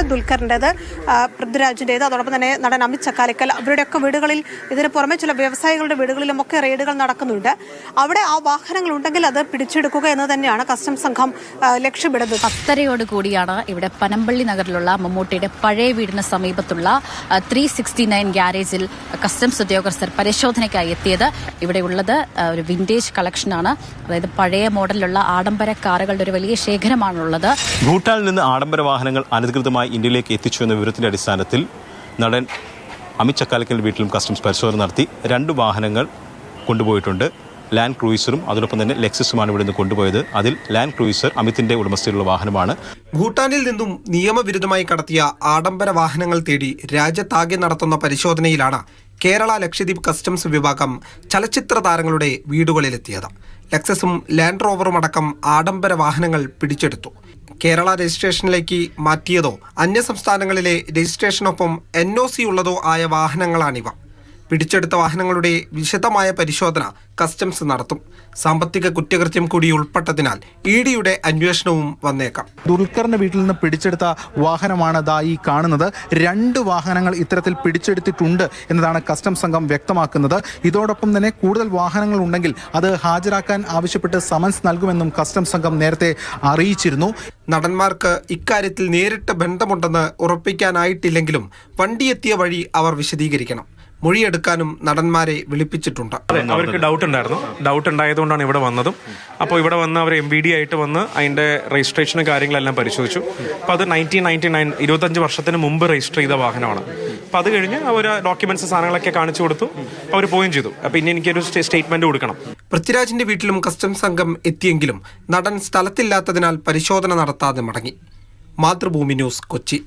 നടൻ ദുൽഖറിൻ്റേത്, പൃഥ്വിരാജിൻ്റേത്, അതോടൊപ്പം തന്നെ നടൻ അമിത് ചക്കാലക്കൽ, അവരുടെയൊക്കെ വീടുകളിൽ, ഇതിന് പുറമെ ചില വ്യവസായികളുടെ വീടുകളിലുമൊക്കെ റെയ്ഡുകൾ നടക്കുന്നുണ്ട്. അവിടെ ആ വാഹനങ്ങൾ ഉണ്ടെങ്കിൽ അത് പിടിച്ചെടുക്കുക എന്ന് തന്നെയാണ് കസ്റ്റംസ് സംഘം ലക്ഷ്യമിടുന്നത്. 10:30 കൂടിയാണ് ഇവിടെ പനമ്പള്ളി നഗറിലുള്ള മമ്മൂട്ടിയുടെ പഴയ വീടിന് സമീപത്തുള്ള 369 ഗ്യാരേജിൽ കസ്റ്റംസ് ഉദ്യോഗസ്ഥർ പരിശോധനയ്ക്കായി എത്തിയത്. ഇവിടെ ഉള്ളത് ഒരു വിന്റേജ് കളക്ഷനാണ്, അതായത് പഴയ മോഡലിലുള്ള ആഡംബര കാറുകളുടെ ഒരു വലിയ ശേഖരമാണുള്ളത്. ഭൂട്ടാനിൽ നിന്ന് ആഡംബര വാഹനങ്ങൾ അനധികൃതമായി ഇന്ത്യയിലേക്ക് എത്തിച്ചു എന്ന വിവരത്തിന്റെ അടിസ്ഥാനത്തിൽ നടൻ അമിത് ചക്കാലക്കലിന്റെ വീട്ടിലും കസ്റ്റംസ് പരിശോധന നടത്തി. 2 വാഹനങ്ങൾ കൊണ്ടുപോയിട്ടുണ്ട്. ലാൻഡ് ക്രൂയിസറും അതോടൊപ്പം തന്നെ ലെക്സസുമാണ് ഇവിടെ നിന്ന് കൊണ്ടുപോയത്. അതിൽ ലാൻഡ് ക്രൂയിസർ അമിതിന്റെ ഉടമസ്ഥയിലുള്ള വാഹനമാണ്. ഭൂട്ടാനിൽ നിന്നും നിയമവിരുദ്ധമായി കടത്തിയ ആഡംബര വാഹനങ്ങൾ തേടി രാജ്യത്താകെ നടത്തുന്ന പരിശോധനയിലാണ് കേരള ലക്ഷദ്വീപ് കസ്റ്റംസ് വിഭാഗം ചലച്ചിത്ര താരങ്ങളുടെ വീടുകളിലെത്തിയത്. ലെക്സസും ലാൻഡ് റോവറും അടക്കം ആഡംബര വാഹനങ്ങൾ പിടിച്ചെടുത്തു. കേരള രജിസ്ട്രേഷനിലേക്ക് മാറ്റിയതോ അന്യസംസ്ഥാനങ്ങളിലെ രജിസ്ട്രേഷനൊപ്പം NOC ഉള്ളതോ ആയ വാഹനങ്ങളാണിവ. പിടിച്ചെടുത്ത വാഹനങ്ങളുടെ വിശദമായ പരിശോധന കസ്റ്റംസ് നടത്തും. സാമ്പത്തിക കുറ്റകൃത്യം കൂടി ഉൾപ്പെട്ടതിനാൽ EDയുടെ അന്വേഷണവും വന്നേക്കാം. ദുൽഖറിന്റെ വീട്ടിൽ നിന്ന് പിടിച്ചെടുത്ത വാഹനമാണ് ഈ കാണുന്നത്. 2 വാഹനങ്ങൾ ഇത്തരത്തിൽ പിടിച്ചെടുത്തിട്ടുണ്ട് എന്നതാണ് കസ്റ്റംസ് സംഘം വ്യക്തമാക്കുന്നത്. ഇതോടൊപ്പം തന്നെ കൂടുതൽ വാഹനങ്ങൾ ഉണ്ടെങ്കിൽ അത് ഹാജരാക്കാൻ ആവശ്യപ്പെട്ട് സമൻസ് നൽകുമെന്നും കസ്റ്റംസ് സംഘം നേരത്തെ അറിയിച്ചിരുന്നു. നടന്മാർക്ക് ഇക്കാര്യത്തിൽ നേരിട്ട് ബന്ധമുണ്ടെന്ന് ഉറപ്പിക്കാനായിട്ടില്ലെങ്കിലും വണ്ടിയെത്തിയ വഴി അവർ വിശദീകരിക്കണം. മൊഴിയെടുക്കാനും നടന്മാരെ വിളിപ്പിച്ചിട്ടുണ്ട്. അവർക്ക് ഡൗട്ട് ഉണ്ടായിരുന്നു. ഡൗട്ട് ഉണ്ടായതുകൊണ്ടാണ് ഇവിടെ വന്നതും. അപ്പോൾ ഇവിടെ വന്ന് അവർ MVD ആയിട്ട് വന്ന് അതിൻ്റെ രജിസ്ട്രേഷനും കാര്യങ്ങളെല്ലാം പരിശോധിച്ചു. അപ്പോൾ അത് 1999 25 വർഷത്തിന് മുമ്പ് രജിസ്റ്റർ ചെയ്ത വാഹനമാണ്. അപ്പോൾ അത് കഴിഞ്ഞ് അവർ ഡോക്യുമെന്റ്സ് സാധനങ്ങളൊക്കെ കാണിച്ചു കൊടുത്തു. അവർ പോവുകയും ചെയ്തു. അപ്പോൾ ഇനി എനിക്കൊരു സ്റ്റേറ്റ്മെന്റ് കൊടുക്കണം. പൃഥ്വിരാജിന്റെ വീട്ടിലും കസ്റ്റംസ് സംഘം എത്തിയെങ്കിലും നടൻ സ്ഥലത്തില്ലാത്തതിനാൽ പരിശോധന നടത്താതെ മടങ്ങി. മാതൃഭൂമി ന്യൂസ്, കൊച്ചി.